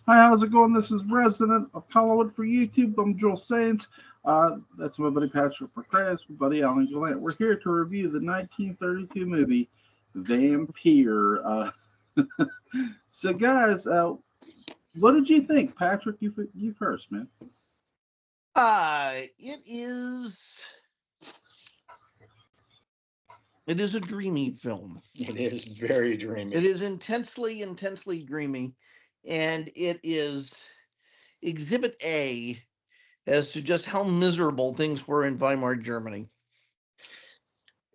Hi, how's it going? This is Resident of Collinwood for YouTube. I'm Joel Saints. That's my buddy Patrick McCray. That's my buddy Alan Gallant. We're here to review the 1932 movie Vampyr. So, guys, what did you think? Patrick, you first, man. It is a dreamy film. It is very dreamy. It is intensely dreamy, and it is Exhibit A as to just how miserable things were in Weimar Germany.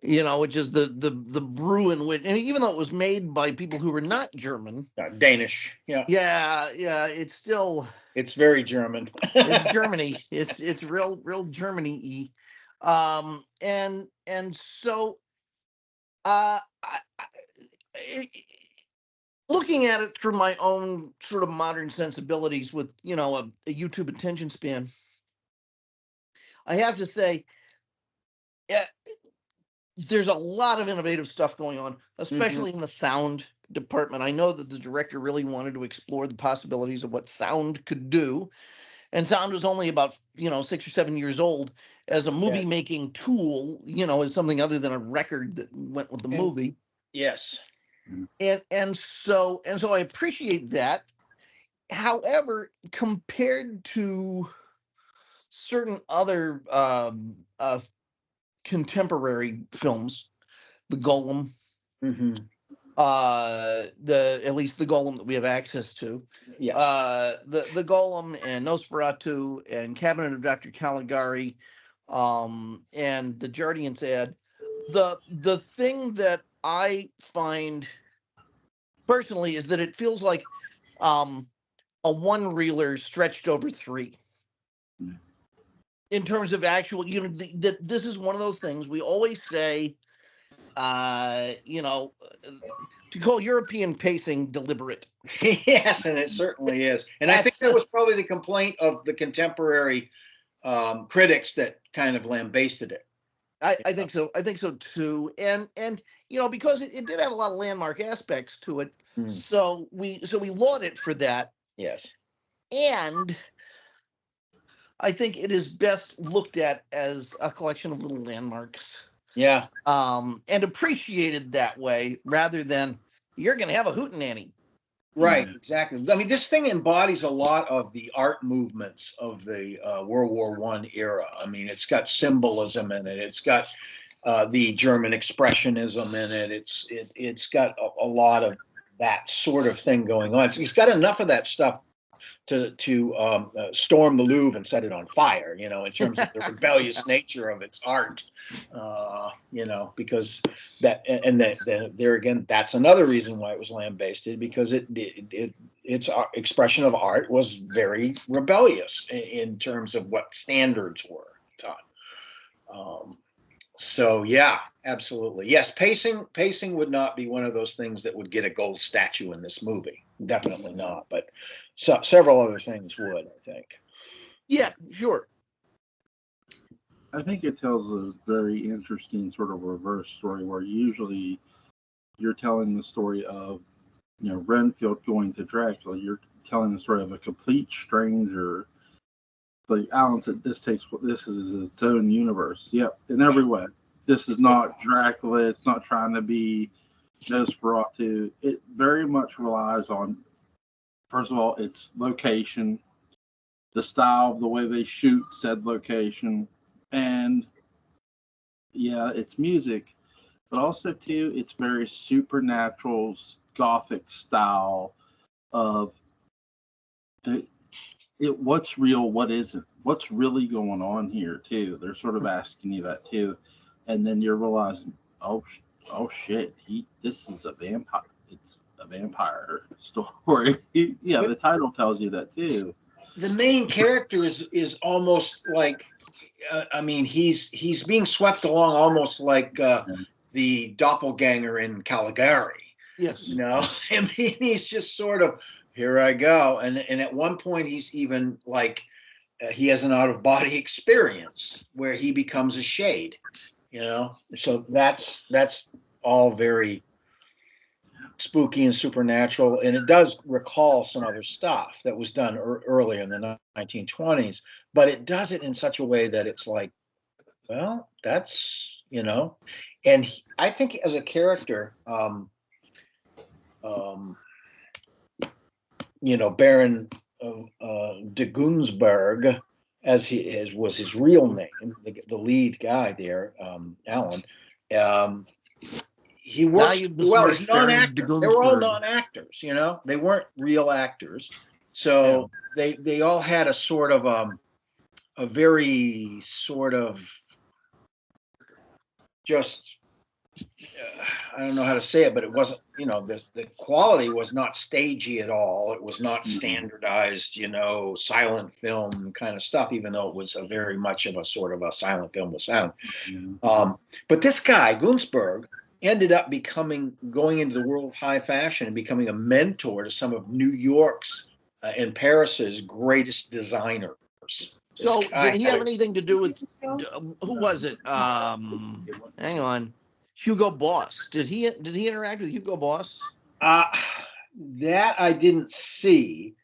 Which is the brew in which, and even though it was made by people who were not German, Danish, it's very German. It's Germany. It's real Germany-y, and so looking at it through my own sort of modern sensibilities with a YouTube attention span, I have to say, there's a lot of innovative stuff going on, especially in the sound department. I know that the director really wanted to explore the possibilities of what sound could do, and sound was only about 6 or 7 years old as a movie making tool, as something other than a record that went with the movie. Yes. And so I appreciate that. However, compared to certain other contemporary films, the Golem, at least the Golem that we have access to, the Golem and Nosferatu and Cabinet of Dr. Caligari, and the Jardiance ad, the thing that I find personally is that it feels like a one-reeler stretched over three. In terms of actual, this is one of those things we always say, to call European pacing deliberate. Yes, and it certainly is. And I think that was probably the complaint of the contemporary critics that kind of lambasted it. I think so. I think so too. And because it did have a lot of landmark aspects to it, so we laud it for that. Yes. And I think it is best looked at as a collection of little landmarks. Yeah. And appreciated that way rather than you're going to have a hootenanny. Right, exactly. I mean, this thing embodies a lot of the art movements of the World War I era. I mean, it's got symbolism in it. It's got the German expressionism in it. It's got a lot of that sort of thing going on. It's got enough of that stuff to storm the Louvre and set it on fire, in terms of the rebellious nature of its art, because that, and there again, that's another reason why it was lambasted, because its expression of art was very rebellious in terms of what standards were at the time. So yeah, absolutely. Yes, pacing would not be one of those things that would get a gold statue in this movie. Definitely not. But several other things would, I think. Yeah, sure. I think it tells a very interesting sort of reverse story where usually you're telling the story of, Renfield going to Dracula. You're telling the story of a complete stranger. Like Alan said, this is its own universe. Yep, in every way. This is not Dracula. It's not trying to be Nosferatu. It very much relies on, first of all, its location, the style of the way they shoot said location, and its music, but also too, it's very supernatural, gothic style of what's real, what isn't, what's really going on here too. They're sort of asking you that too, and then you're realizing, oh shit, this is a vampire. It's a vampire story. The title tells you that too. The main character is almost like, he's being swept along almost like the doppelganger in Caligari. Yes. He's just sort of, here I go. And at one point he's even like, he has an out-of-body experience where he becomes a shade, so that's all very. spooky and supernatural, and it does recall some other stuff that was done early in the 1920s, but it does it in such a way that it's like, well, that's, and I think as a character, Baron de Gunsberg, was his real name, the lead guy there, Alan. He works well as non-actor. They were all non-actors, they weren't real actors. So they all had a sort of a very sort of just I don't know how to say it, but it wasn't, the quality was not stagey at all. It was not standardized, silent film kind of stuff, even though it was a very much of a sort of a silent film with sound. But this guy, Gunsberg, ended up going into the world of high fashion and becoming a mentor to some of New York's and Paris's greatest designers. So did he have anything to do with, who was it? Hang on. Hugo Boss. Did he interact with Hugo Boss? That I didn't see.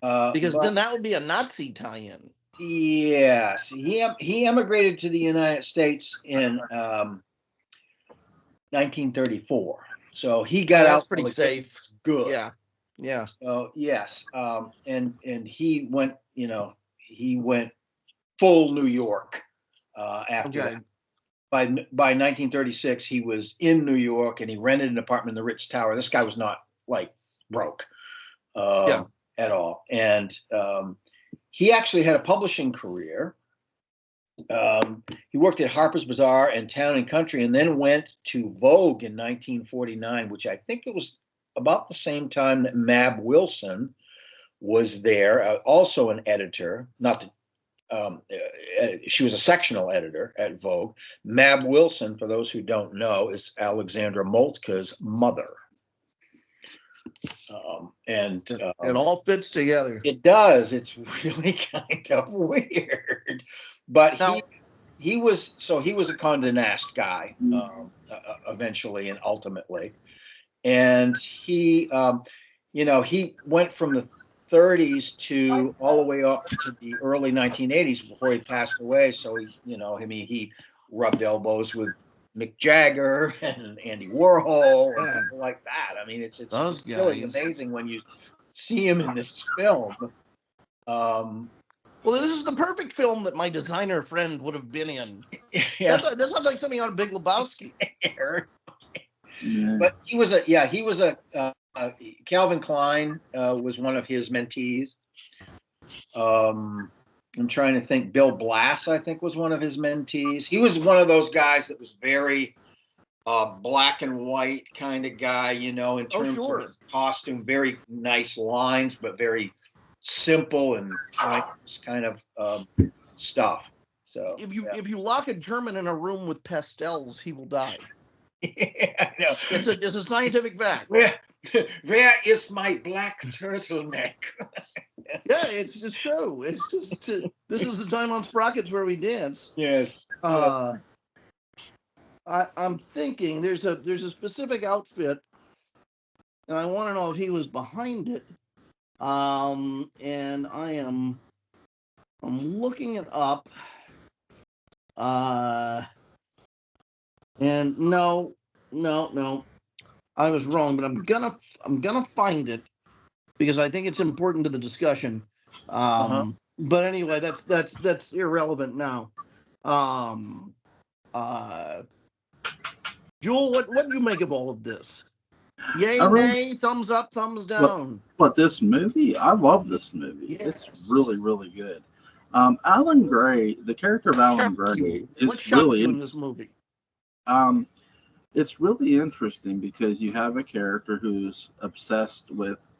Because then that would be a Nazi tie-in. Yes. He emigrated to the United States in 1934. So he got out pretty safe. Good. Yeah. Yeah. So yes. And he went, he went full New York after that. By 1936, he was in New York and he rented an apartment in the Ritz Tower. This guy was not like broke at all. And he actually had a publishing career. He worked at Harper's Bazaar and Town and Country, and then went to Vogue in 1949, which I think it was about the same time that Mab Wilson was there, also an editor, she was a sectional editor at Vogue. Mab Wilson, for those who don't know, is Alexandra Moltke's mother. And it all fits together. It does. It's really kind of weird. But he was a Condé Nast guy eventually and ultimately. And he, he went from the 30s to all the way up to the early 1980s before he passed away. So he rubbed elbows with Mick Jagger and Andy Warhol and people like that. I mean, it's really amazing when you see him in this film. Well, this is the perfect film that my designer friend would have been in. Yeah, that sounds like something out of Big Lebowski. But he was a Calvin Klein was one of his mentees. I'm trying to think. Bill Blass, I think, was one of his mentees. He was one of those guys that was very black and white kind of guy, in terms of his costume. Very nice lines, but very simple and timeless kind of stuff. So if you lock a German in a room with pastels, he will die. Yeah, I know. It's a scientific fact. Where is my black turtleneck? Yeah, it's just true. It's just this is the time on Sprockets where we dance. Yes. I'm thinking there's a specific outfit, and I want to know if he was behind it. And I'm looking it up. And no, I was wrong, but I'm gonna find it because I think it's important to the discussion. But anyway, that's irrelevant now. Jewel, what do you make of all of this? Yay, nay, thumbs up, thumbs down. But this movie, I love this movie. Yes. It's really, really good. Alan Gray, the character of Alan Gray, is really in this movie. It's really interesting because you have a character who's obsessed with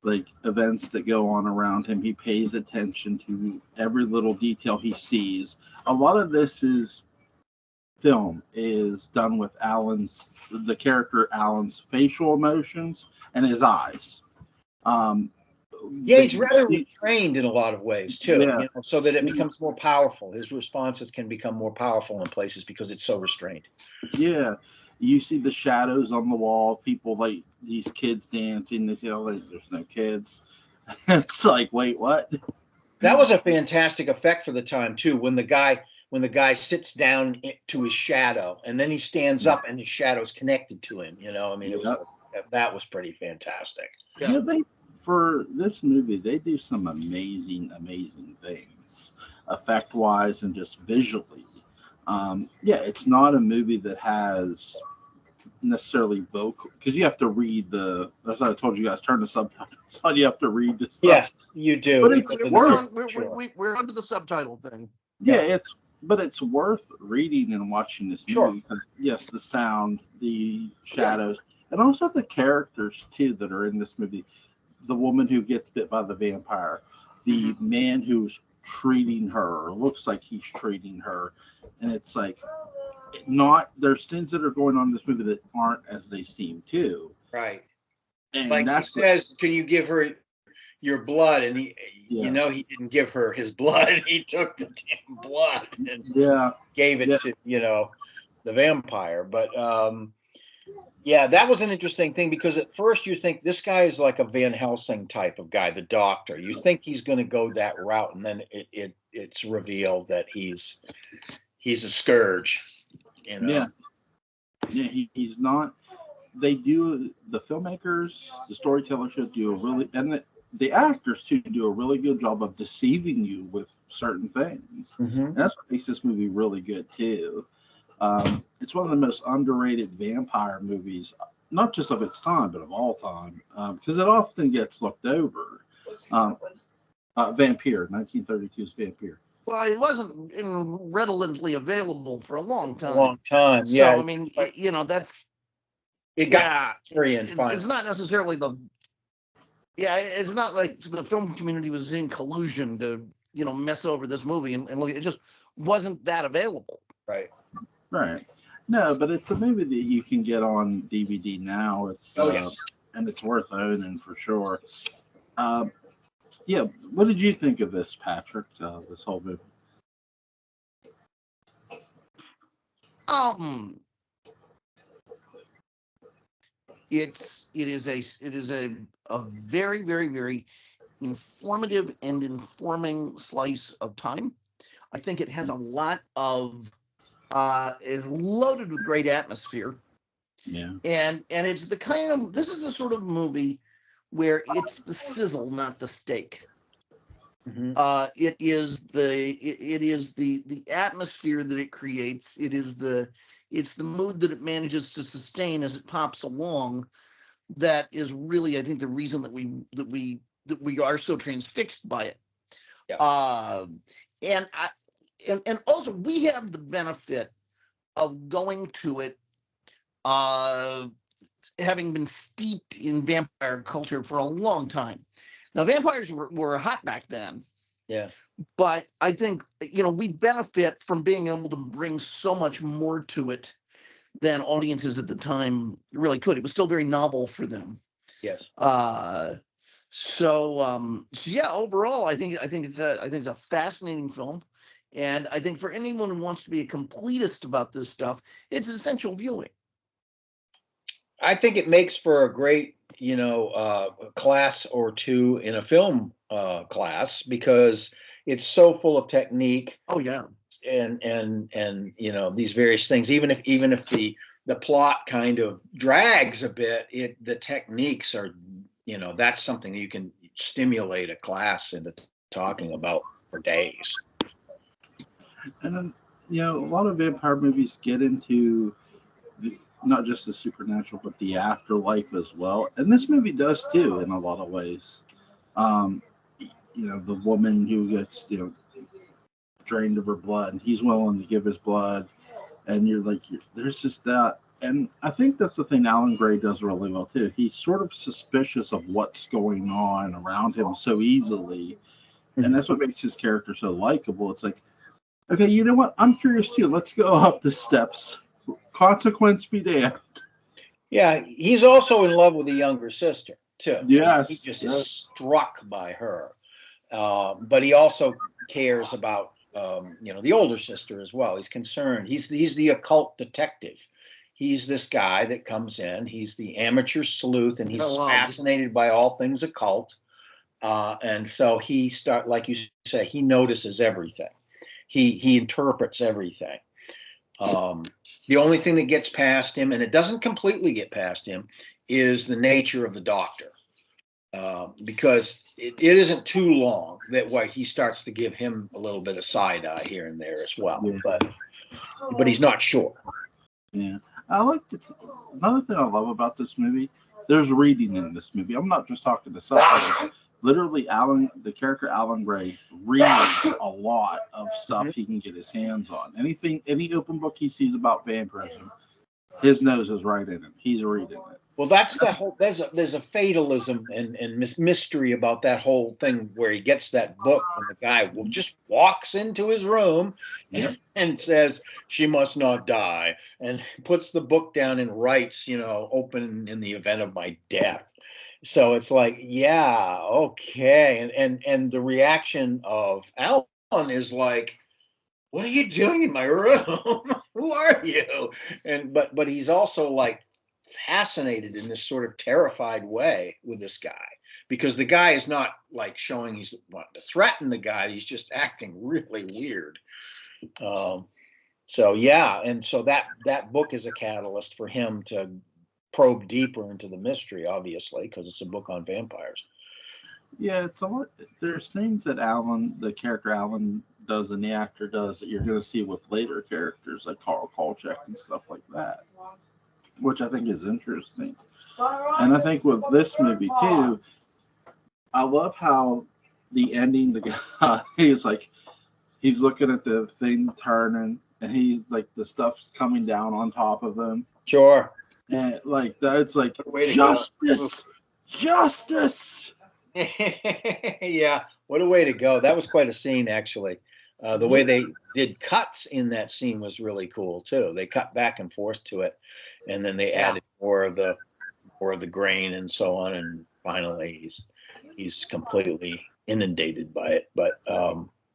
like events that go on around him. He pays attention to every little detail he sees. A lot of this film is done with the character Alan's facial emotions and his eyes. He's rather restrained in a lot of ways too, so that it becomes more powerful. His responses can become more powerful in places because it's so restrained. Yeah, You see the shadows on the wall, people like these kids dancing. They say, "Oh, there's no kids." It's like, wait, what? That was a fantastic effect for the time too. When the guy sits down to his shadow, and then he stands up, and his shadow's connected to him. I mean, that was pretty fantastic. Yeah, for this movie, they do some amazing things, effect wise and just visually. It's not a movie that has necessarily vocal, because you have to read that's why I told you guys, turn the subtitles on. You have to read this stuff. Yes, you do. But it's worth. We're under the subtitle thing. Yeah, it's worth reading and watching this movie because yes, the sound, the shadows, and also the characters too that are in this movie. The woman who gets bit by the vampire, the man who's treating her, or looks like he's treating her, and it's like, there's things that are going on in this movie that aren't as they seem too. Right. And like he says, can you give her your blood? And he didn't give her his blood. He took the damn blood and gave it to, the vampire. But that was an interesting thing, because at first you think this guy is like a Van Helsing type of guy, the doctor. You think he's going to go that route, and then it's revealed that he's a scourge. He's not. The filmmakers, the storytellers should do and the actors too do a really good job of deceiving you with certain things. And that's what makes this movie really good too. It's one of the most underrated vampire movies, not just of its time, but of all time, because it often gets looked over. Vampyr, 1932's Vampyr. Well, it wasn't readily available for a long time. So, I mean, that's... It got it's not necessarily it's not like the film community was in collusion to, mess over this movie and look, it just wasn't that available. Right. No, but it's a movie that you can get on DVD now. It's and it's worth owning for sure. What did you think of this, Patrick? This whole movie? It is a very, very, very informative and informing slice of time. I think it has a lot of is loaded with great atmosphere. Yeah. And it's this is the sort of movie where it's the sizzle, not the steak. It is the atmosphere that it creates. It's the mood that it manages to sustain as it pops along. That is really, I think, the reason that we are so transfixed by it. And also we have the benefit of going to it, having been steeped in vampire culture for a long time. Now, vampires were hot back then. Yeah. But I think, we benefit from being able to bring so much more to it than audiences at the time really could. It was still very novel for them. Yes. Overall, I think it's a fascinating film. And I think for anyone who wants to be a completist about this stuff, it's essential viewing. I think it makes for a great, class or two in a film class, because it's so full of technique. Oh yeah. And these various things, even if the plot kind of drags a bit, the techniques are, that's something you can stimulate a class into talking about for days. And then, a lot of vampire movies get into not just the supernatural, but the afterlife as well. And this movie does too, in a lot of ways. The woman who gets, drained of her blood, and he's willing to give his blood. And you're like, there's just that. And I think that's the thing Alan Gray does really well too. He's sort of suspicious of what's going on around him so easily. And that's what makes his character so likable. It's like, okay, you know what? I'm curious too. Let's go up the steps. Consequence be damned. Yeah, he's also in love with the younger sister too. Yes. He just is struck by her. But he also cares about the older sister as well. He's concerned. He's the occult detective. he's this guy that comes in. He's the amateur sleuth, and he's Beloved. fascinated by all things occult. And so like you say, he notices everything. He interprets everything. The only thing that gets past him, and it doesn't completely get past him, is the nature of the doctor. Because it isn't too long that he starts to give him a little bit of side eye here and there as well. Yeah. But he's not sure. Yeah, I like it. Another thing I love about this movie, there's reading in this movie. I'm not just talking to subtitles. Literally, the character Alan Gray reads a lot of stuff he can get his hands on. Any open book he sees about vampirism, his nose is right in it. He's reading it. Well, that's the whole. There's a fatalism and mystery about that whole thing where he gets that book and the guy just walks into his room and says, "She must not die," and puts the book down and writes, "Open in the event of my death." So it's like, yeah, okay, and the reaction of Alan is like, "What are you doing in my room? Who are you?" And but he's also like fascinated in this sort of terrified way with this guy, because the guy is not like showing he's wanting to threaten the guy. He's just acting really weird. So yeah, and so that book is a catalyst for him to probe deeper into the mystery, obviously, because it's a book on vampires. Yeah, it's a lot. There's things that the character Alan does and the actor does that you're going to see with later characters like Carl Kolchak and stuff like that, which I think is interesting. And I think with this movie too, I love how the ending, the guy he's looking at the thing turning, and he's like the stuff's coming down on top of him. Sure. And like that's like justice. Yeah, what a way to go. That was quite a scene, actually. The way they did cuts in that scene was really cool too. They cut back and forth to it, and then they added more of the grain and so on, and finally he's completely inundated by it. But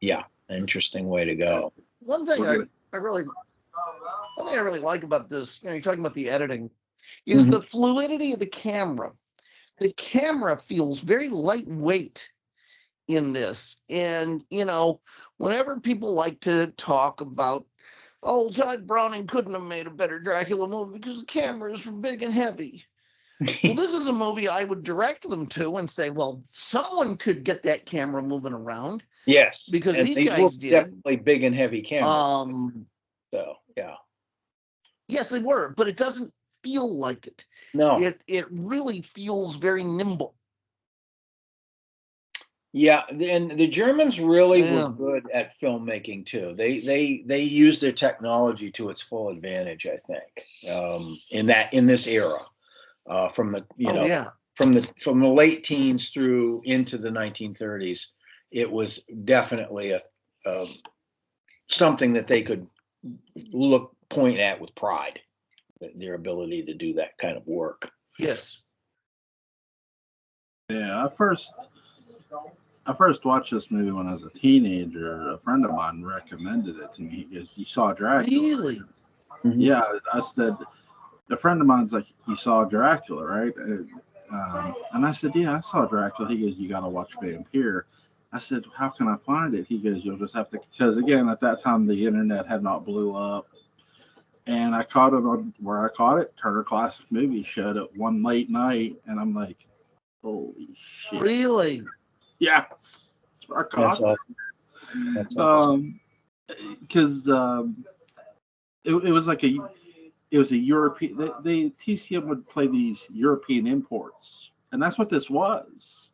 yeah, an interesting way to go. One thing I really like about this, you're talking about the editing, is the fluidity of the camera. The camera feels very lightweight in this. And, whenever people like to talk about, Todd Browning couldn't have made a better Dracula movie because the cameras were big and heavy. Well, this is a movie I would direct them to and say, well, someone could get that camera moving around. Yes. Because and these guys did. Definitely big and heavy cameras. So, yeah. Yes, they were, but it doesn't feel like it. No. It really feels very nimble. Yeah, and the Germans really were good at filmmaking too. They used their technology to its full advantage, I think. In this era, from the from the late teens through into the 1930s, it was definitely something that they could point at with pride. Their ability to do that kind of work. Yes. Yeah, I first watched this movie when I was a teenager. A friend of mine recommended it to me. He goes, "You saw Dracula?" Really? Mm-hmm. Yeah, I said, a friend of mine's like, "You saw Dracula, right?" And I said, "Yeah, I saw Dracula." He goes, "You got to watch Vampyr." I said, "How can I find it?" He goes, "You'll just have to," because again, at that time the internet had not blew up. And I caught it on where I caught it. Turner Classic Movies showed it one late night, and I'm like, "Holy shit!" Really? Yes, I caught it. That's awesome. Because it was like it was a European. They TCM would play these European imports, and that's what this was.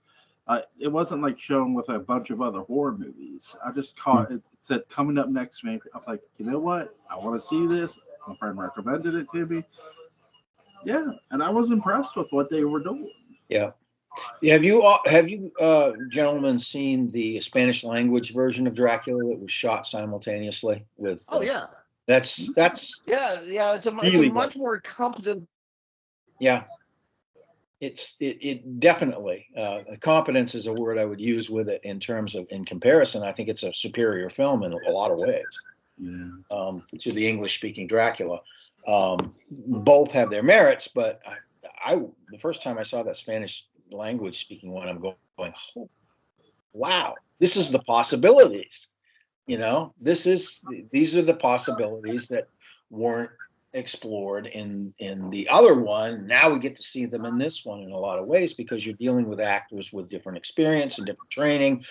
It wasn't like shown with a bunch of other horror movies. I just caught it said coming up next. I'm like, you know what? I want to see this. My friend recommended it to me. Yeah, and I was impressed with what they were doing. Yeah. Have you gentlemen seen the Spanish language version of Dracula that was shot simultaneously with? Yeah. That's It's a much more competent. Yeah. It definitely competence is a word I would use with it in terms of in comparison. I think it's a superior film in a lot of ways. Yeah. To the English speaking Dracula. Both have their merits, but I the first time I saw that Spanish language speaking one, I'm going, oh, wow, this is the possibilities. These are the possibilities that weren't explored in the other one. Now we get to see them in this one in a lot of ways, because you're dealing with actors with different experience and different training,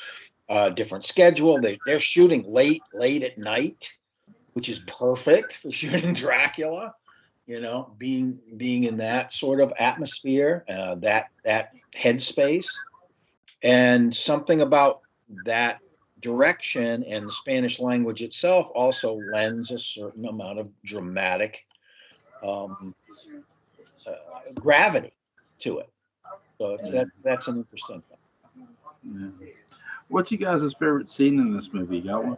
different schedule. They're shooting late at night, which is perfect for shooting Dracula. Being in that sort of atmosphere, that headspace, and something about that direction and the Spanish language itself also lends a certain amount of dramatic gravity to it. So that's an interesting thing. Yeah. What's you guys' favorite scene in this movie? Got one?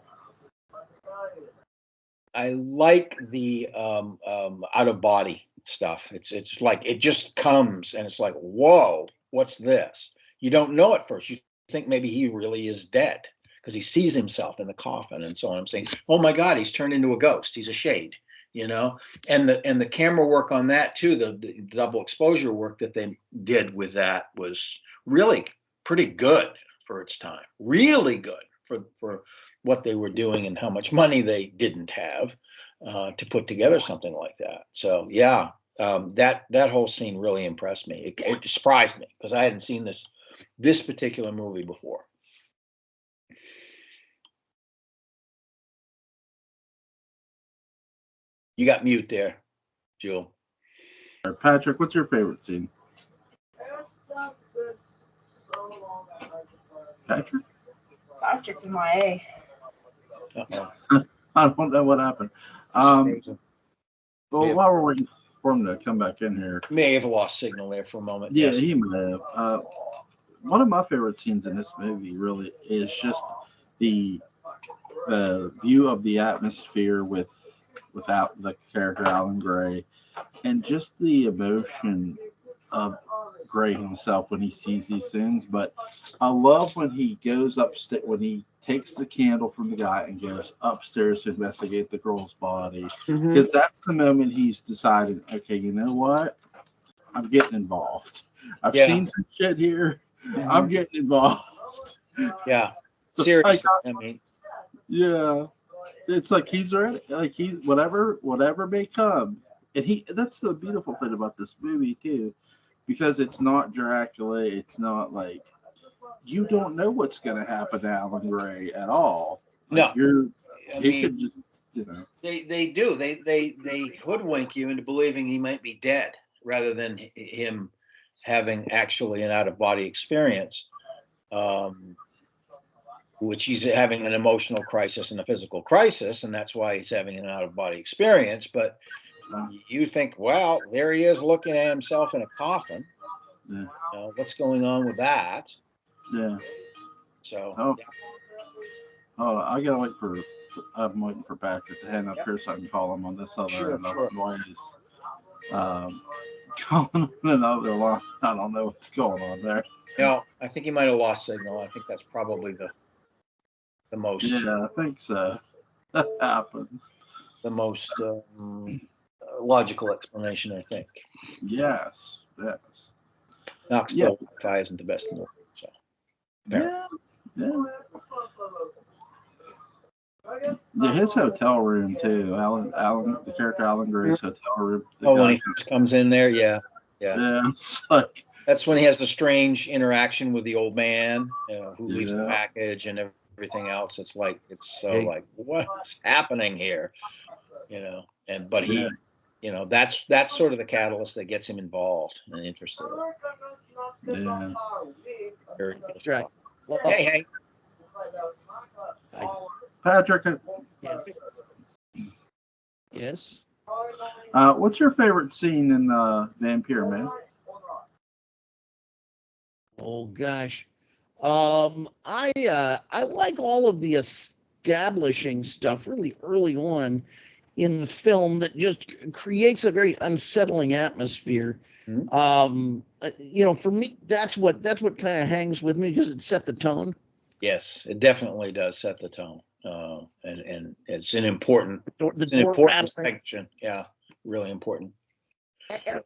I like the out of body stuff. It's like it just comes and it's like, whoa, what's this? You don't know at first. You think maybe he really is dead because he sees himself in the coffin and so on. I'm saying, oh my God, he's turned into a ghost. He's a shade, And the camera work on that too, the double exposure work that they did with that was really pretty good for its time. Really good for what they were doing and how much money they didn't have to put together something like that. So yeah, that whole scene really impressed me. It surprised me because I hadn't seen this particular movie before. You got mute there, Jewel. Patrick, what's your favorite scene? Patrick? Patrick's MIA. I don't know what happened. Well, while we're waiting for him to come back in here. May have lost signal there for a moment. Yeah, yes. he may have. One of my favorite scenes in this movie really is just the view of the atmosphere without the character Alan Gray, and just the emotion of Gray himself when he sees these things. But I love when he goes upstairs, when he takes the candle from the guy and goes upstairs to investigate the girl's body, because that's the moment he's decided, okay, you know what, I'm getting involved. I've seen some shit here. I'm getting involved. Yeah, seriously. Yeah, it's like he's ready. Like he's whatever may come, and that's the beautiful thing about this movie too, because it's not Dracula. It's not like you don't know what's going to happen to Alan Gray at all. Like no, he could just They do. They hoodwink you into believing he might be dead rather than him having actually an out-of-body experience, which he's having an emotional crisis and a physical crisis, and that's why he's having an out-of-body experience. But you think, well, there he is looking at himself in a coffin. Yeah. What's going on with that? Yeah. So. I gotta wait for. I'm waiting for Patrick to hand up here so I can call him on this other end. Otherwise, calling on another line. I don't know what's going on there. No, I think he might have lost signal. I think that's probably the most. Yeah, I think so. That happens. The most logical explanation, I think. Yes. Knoxville Wi-Fi isn't the best in the world, so. Yeah. Yeah, his hotel room too. Alan, the character Alan Gray's hotel room. When he first comes in there, yeah. It's like that's when he has the strange interaction with the old man who leaves the package and everything else. It's like like what's happening here, but he, that's sort of the catalyst that gets him involved and interested. Yeah. That's right. Hey. Patrick. Yes. What's your favorite scene in Vampyr, man? Oh gosh, I like all of the establishing stuff really early on in the film that just creates a very unsettling atmosphere. For me, that's what kind of hangs with me because it set the tone. Yes, it definitely does set the tone, and it's an important section. Yeah. really important. And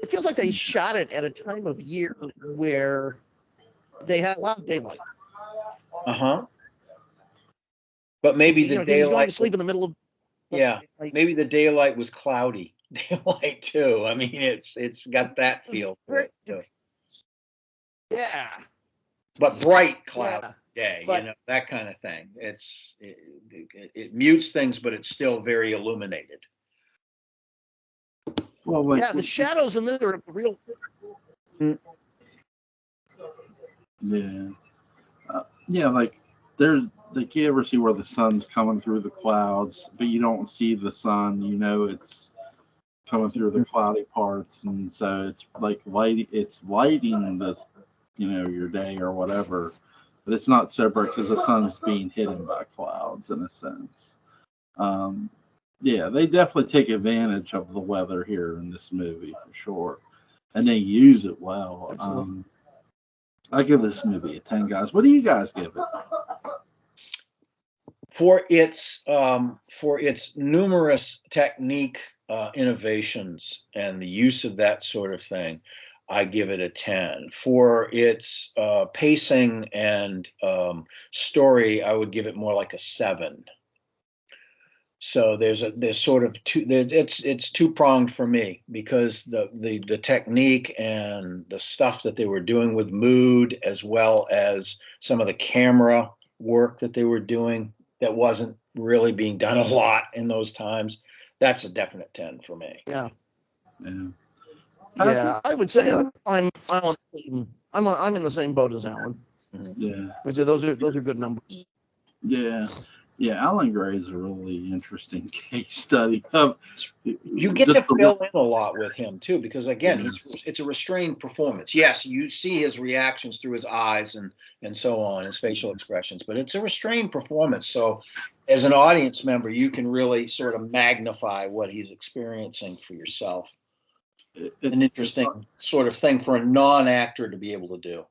it feels like they shot it at a time of year where they had a lot of daylight. But maybe the He's going daylight. to sleep in the middle of. Yeah, maybe the daylight was cloudy daylight too. I mean, it's got that feel to it too. Yeah. But bright cloud Yeah. day, that kind of thing. It mutes things, but it's still very illuminated. Well, the shadows in this are real. Yeah. Like there's, like, you ever see where the sun's coming through the clouds, but you don't see the sun, it's coming through the cloudy parts, and so it's like lighting the, your day or whatever, but it's not so bright because the sun's being hidden by clouds in a sense. They definitely take advantage of the weather here in this movie for sure, and they use it well. I give this movie a 10, guys. What do you guys give it? For its numerous technique innovations and the use of that sort of thing, I give it a 10. For its pacing and story, I would give it more like a 7. So there's sort of it's two-pronged for me, because the technique and the stuff that they were doing with mood, as well as some of the camera work that they were doing that wasn't really being done a lot in those times, that's a definite 10 for me. Yeah. Yeah. I would say I'm in the same boat as Alan. Yeah. Those are good numbers. Yeah. Alan Gray is a really interesting case study of. You get to fill in a lot with him too, because again, it's a restrained performance. Yes, you see his reactions through his eyes and so on, his facial expressions, but it's a restrained performance. So, as an audience member, you can really sort of magnify what he's experiencing for yourself. An interesting sort of thing for a non-actor to be able to do.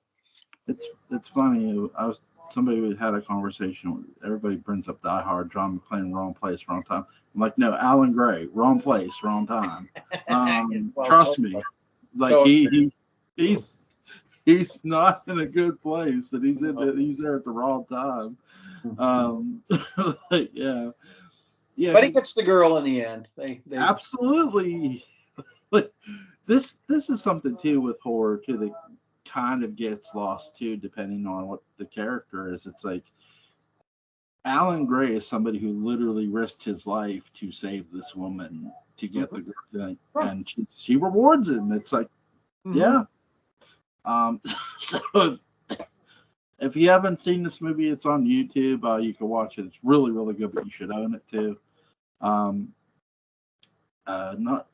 It's funny. Somebody had a conversation. Everybody brings up Die Hard, John McClane, wrong place, wrong time. I'm like, no, Alan Gray, wrong place, wrong time. Trust me, like he's not in a good place, and he's there at the wrong time. Yeah. But he gets the girl in the end. They absolutely. But this is something too with horror too that kind of gets lost too, depending on what the character is. It's like Alan Gray is somebody who literally risked his life to save this woman to get the girl, and she rewards him. It's like, yeah. So if you haven't seen this movie, it's on YouTube. You can watch it. It's really, really good, but you should own it too.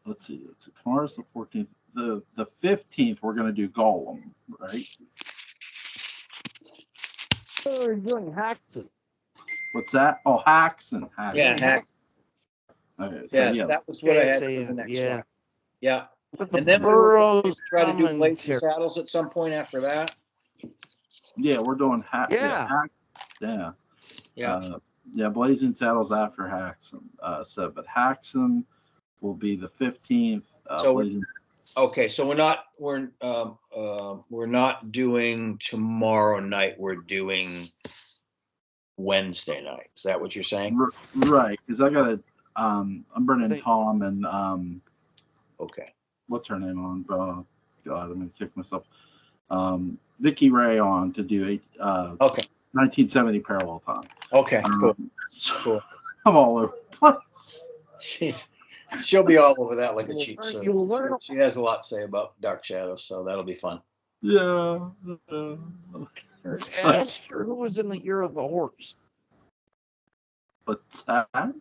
Let's see. Tomorrow's the 14th. The 15th, we're going to do Gollum, right? We're doing Haxon. What's that? Oh, Haxon. Yeah, Haxon. Okay, so that was what I had for the next one. Yeah. And then we'll try to do Blazing Saddles at some point after that. Yeah, we're doing Blazing Saddles after Haxon. But Haxon will be the 15th. Okay, so we're not doing tomorrow night. We're doing Wednesday night. Is that what you're saying? Right, because I got I'm bringing Tom and okay. What's her name on? God, I'm gonna kick myself. Vicky Ray on to do 1970 Parallel Time. Okay, cool. Cool. I'm all over the place. She'll be all over that like a cheap suit. You will learn. She has a lot to say about Dark Shadows, so that'll be fun. Yeah. Ask her who was in the Year of the Horse. What's that?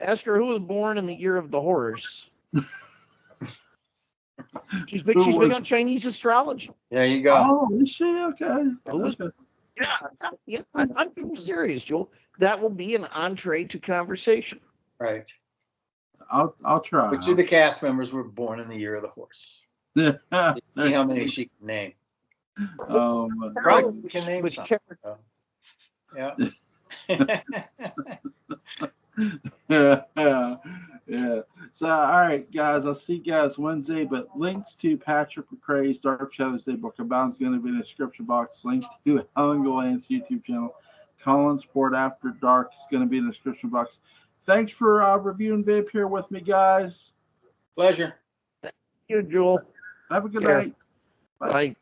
Ask her who was born in the Year of the Horse. She's big on Chinese astrology. There you go. Oh, is she? Okay. Yeah, I'm being serious, Joel. That will be an entree to conversation. Right. I'll try. Which of the cast members were born in the Year of the Horse? See how many she can name. Probably can name some. Yeah. Yeah, yeah. So, all right, guys, I'll see you guys Wednesday. But links to Patrick McCray's Dark Shadows Day Book of Bound is going to be in the description box. Link to Helen Gallant's YouTube channel, Colin Sport After Dark, is going to be in the description box. Thanks for reviewing Vampyr with me, guys. Pleasure. Thank you, Jewel. Have a good Care. night. Bye.